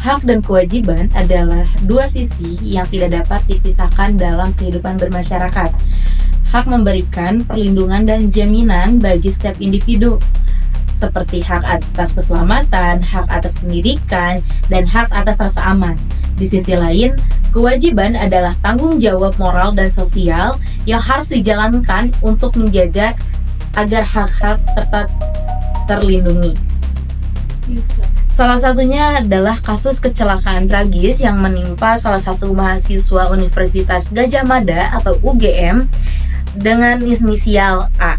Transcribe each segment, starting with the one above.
Hak dan kewajiban adalah dua sisi yang tidak dapat dipisahkan dalam kehidupan bermasyarakat. Hak memberikan perlindungan dan jaminan bagi setiap individu, seperti hak atas keselamatan, hak atas pendidikan, dan hak atas rasa aman. Di sisi lain, kewajiban adalah tanggung jawab moral dan sosial yang harus dijalankan untuk menjaga agar hak-hak tetap terlindungi. Salah satunya adalah kasus kecelakaan tragis yang menimpa salah satu mahasiswa Universitas Gadjah Mada atau UGM dengan inisial A.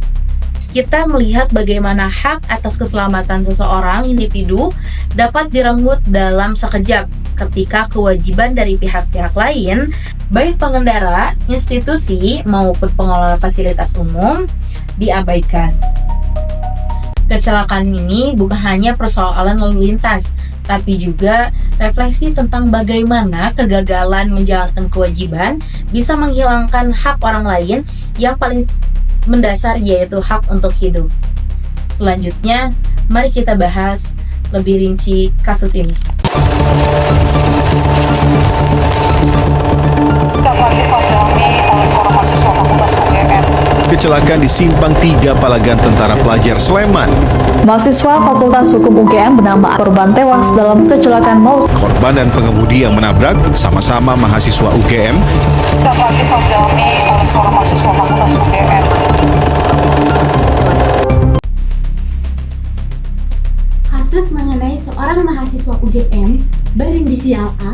Kita melihat bagaimana hak atas keselamatan seseorang individu dapat direnggut dalam sekejap ketika kewajiban dari pihak-pihak lain, baik pengendara, institusi, maupun pengelola fasilitas umum, diabaikan. Kecelakaan ini bukan hanya persoalan lalu lintas, tapi juga refleksi tentang bagaimana kegagalan menjalankan kewajiban bisa menghilangkan hak orang lain yang paling mendasar, yaitu hak untuk hidup. Selanjutnya, mari kita bahas lebih rinci kasus ini. Kecelakaan di Simpang 3 Palagan Tentara Pelajar Sleman. Mahasiswa Fakultas Hukum UGM bernama korban tewas dalam kecelakaan maut. Korban dan pengemudi yang menabrak sama-sama mahasiswa UGM. Kasus mengenai seorang mahasiswa UGM berinisial A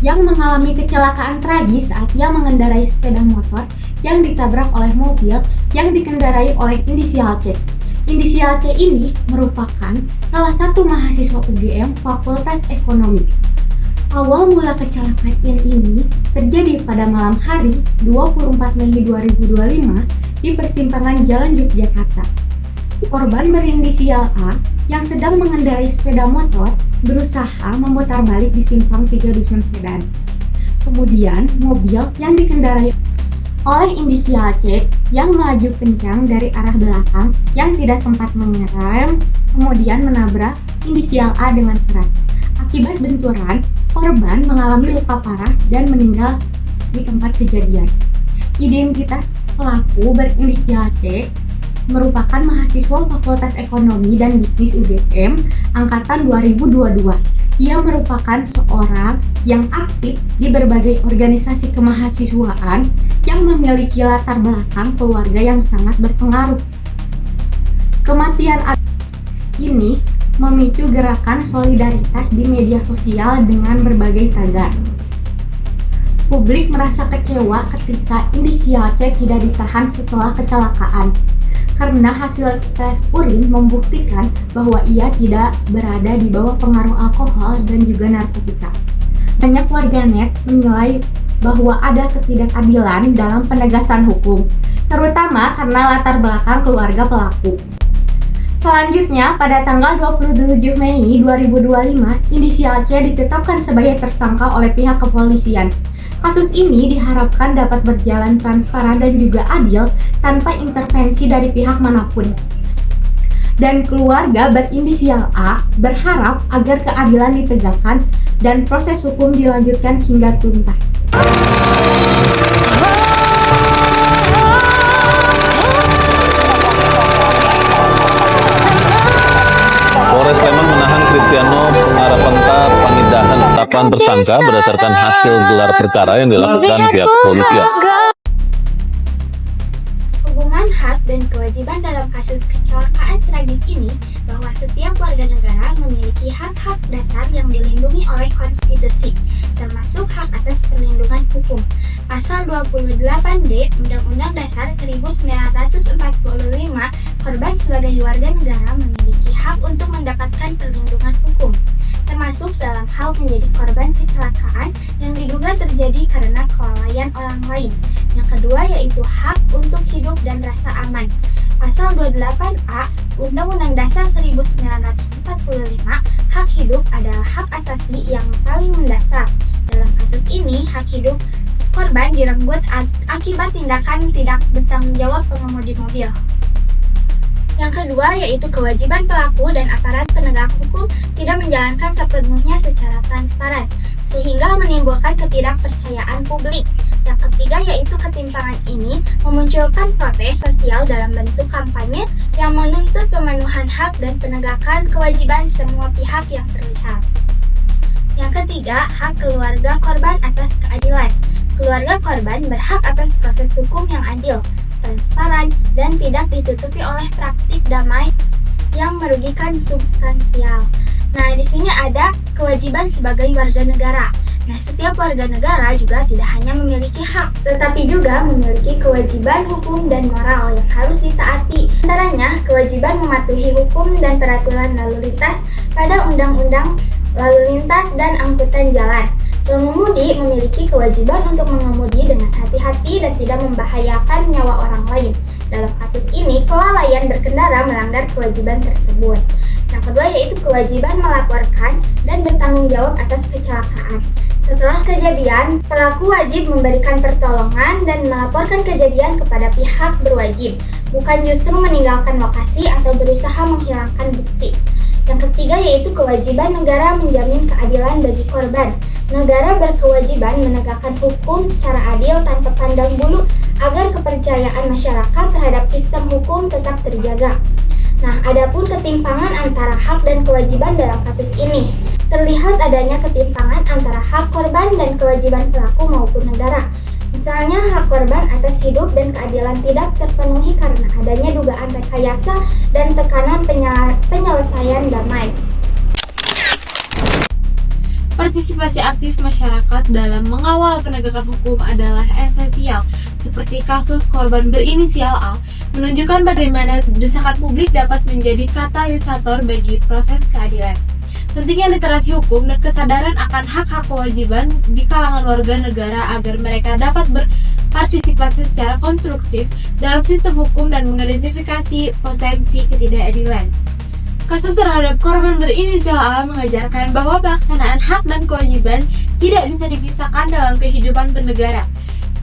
yang mengalami kecelakaan tragis saat ia mengendarai sepeda motor yang ditabrak oleh mobil yang dikendarai oleh inisial C. Inisial C ini merupakan salah satu mahasiswa UGM Fakultas Ekonomi. Awal mula kecelakaan ini terjadi pada malam hari 24 Mei 2025 di persimpangan Jalan Yogyakarta. Korban berinisial A yang sedang mengendarai sepeda motor berusaha memutar balik di simpang 3 Dusun Sedan. Kemudian mobil yang dikendarai oleh inisial C yang melaju kencang dari arah belakang yang tidak sempat mengerem, kemudian menabrak inisial A dengan keras. Akibat benturan, korban mengalami luka parah dan meninggal di tempat kejadian. Identitas pelaku berinisial C merupakan mahasiswa Fakultas Ekonomi dan Bisnis UGM angkatan 2022. Ia merupakan seorang yang aktif di berbagai organisasi kemahasiswaan yang memiliki latar belakang keluarga yang sangat berpengaruh. Kematian ini memicu gerakan solidaritas di media sosial dengan berbagai tagar. Publik merasa kecewa ketika inisial C tidak ditahan setelah kecelakaan, karena hasil tes urin membuktikan bahwa ia tidak berada di bawah pengaruh alkohol dan juga narkotika. Banyak warganet menilai bahwa ada ketidakadilan dalam penegasan hukum, terutama karena latar belakang keluarga pelaku. Selanjutnya, pada tanggal 27 Mei 2025, inisial C ditetapkan sebagai tersangka oleh pihak kepolisian. Kasus ini diharapkan dapat berjalan transparan dan juga adil tanpa intervensi dari pihak manapun. Dan keluarga berinisial A berharap agar keadilan ditegakkan dan proses hukum dilanjutkan hingga tuntas. Polres Sleman menahan Kristiano Pengarapenta pemindahan penetapan tersangka berdasarkan hasil gelar perkara yang dilakukan pihak kepolisian. Hubungan hak dan kewajiban dalam kasus kecelakaan tragis ini bahwa setiap warga negara memiliki hak-hak dasar yang dilindungi oleh konstitusi, termasuk hak atas perlindungan hukum. Pasal 28D Undang-Undang Dasar 1945, korban sebagai warga negara memiliki hak untuk mendapatkan perlindungan hukum, termasuk dalam hal menjadi korban kecelakaan yang diduga terjadi karena kelalaian orang lain. Yang kedua yaitu hak untuk hidup dan rasa aman. Pasal 28A Undang-Undang Dasar 1945, hak hidup adalah hak asasi yang paling mendasar. Dalam kasus ini, hak hidup korban direnggut akibat tindakan tidak bertanggung jawab pengemudi mobil. Yang kedua yaitu kewajiban pelaku dan aparat penegak hukum tidak menjalankan sepenuhnya secara transparan, sehingga menimbulkan ketidakpercayaan publik. Yang ketiga yaitu ketimpangan ini memunculkan protes sosial dalam bentuk kampanye yang menuntut pemenuhan hak dan penegakan kewajiban semua pihak yang terlihat. Yang ketiga, hak keluarga korban atas keadilan. Keluarga korban berhak atas proses hukum yang adil, transparan, dan tidak ditutupi oleh praktik damai yang merugikan substansial. Nah, di sini ada kewajiban sebagai warga negara. Nah, setiap warga negara juga tidak hanya memiliki hak, tetapi juga memiliki kewajiban hukum dan moral yang harus ditaati. Antaranya, kewajiban mematuhi hukum dan peraturan lalu lintas pada Undang-Undang Lalu Lintas dan Angkutan Jalan. Pengemudi memiliki kewajiban untuk mengemudi dengan hati-hati dan tidak membahayakan nyawa orang lain. Dalam kasus ini, kelalaian berkendara melanggar kewajiban tersebut. Yang kedua yaitu kewajiban melaporkan dan bertanggung jawab atas kecelakaan. Setelah kejadian, pelaku wajib memberikan pertolongan dan melaporkan kejadian kepada pihak berwajib, bukan justru meninggalkan lokasi atau berusaha menghilangkan bukti. Yang ketiga yaitu kewajiban negara menjamin keadilan bagi korban. Negara berkewajiban menegakkan hukum secara adil tanpa pandang bulu agar kepercayaan masyarakat terhadap sistem hukum tetap terjaga. Nah, adapun ketimpangan antara hak dan kewajiban dalam kasus ini, terlihat adanya ketimpangan antara hak korban dan kewajiban pelaku maupun negara. Misalnya, hak korban atas hidup dan keadilan tidak terpenuhi karena adanya dugaan rekayasa dan tekanan penyelesaian damai. Partisipasi aktif masyarakat dalam mengawal penegakan hukum adalah esensial. Seperti kasus korban berinisial A, menunjukkan bagaimana desakan publik dapat menjadi katalisator bagi proses keadilan. Pentingnya literasi hukum dan kesadaran akan hak-hak kewajiban di kalangan warga negara agar mereka dapat berpartisipasi secara konstruktif dalam sistem hukum dan mengidentifikasi potensi ketidakadilan. Kasus terhadap korban berinisial A mengajarkan bahwa pelaksanaan hak dan kewajiban tidak bisa dipisahkan dalam kehidupan bernegara.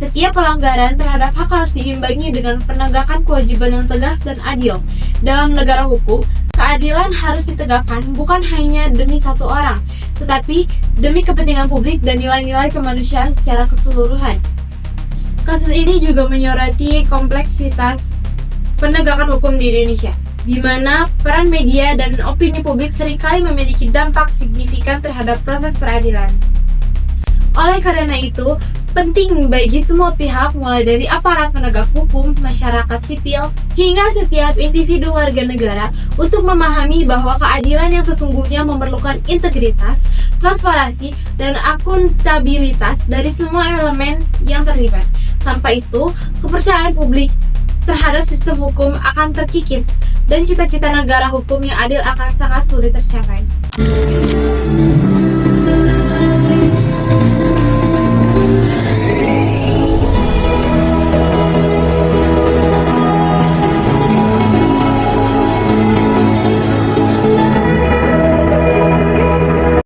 Setiap pelanggaran terhadap hak harus diimbangi dengan penegakan kewajiban yang tegas dan adil. Dalam negara hukum, keadilan harus ditegakkan bukan hanya demi satu orang, tetapi demi kepentingan publik dan nilai-nilai kemanusiaan secara keseluruhan. Kasus ini juga menyoroti kompleksitas penegakan hukum di Indonesia, di mana peran media dan opini publik seringkali memiliki dampak signifikan terhadap proses peradilan. Oleh karena itu, penting bagi semua pihak mulai dari aparat penegak hukum, masyarakat sipil, hingga setiap individu warga negara untuk memahami bahwa keadilan yang sesungguhnya memerlukan integritas, transparansi, dan akuntabilitas dari semua elemen yang terlibat. Tanpa itu, kepercayaan publik terhadap sistem hukum akan terkikis dan cita-cita negara hukum yang adil akan sangat sulit tercapai.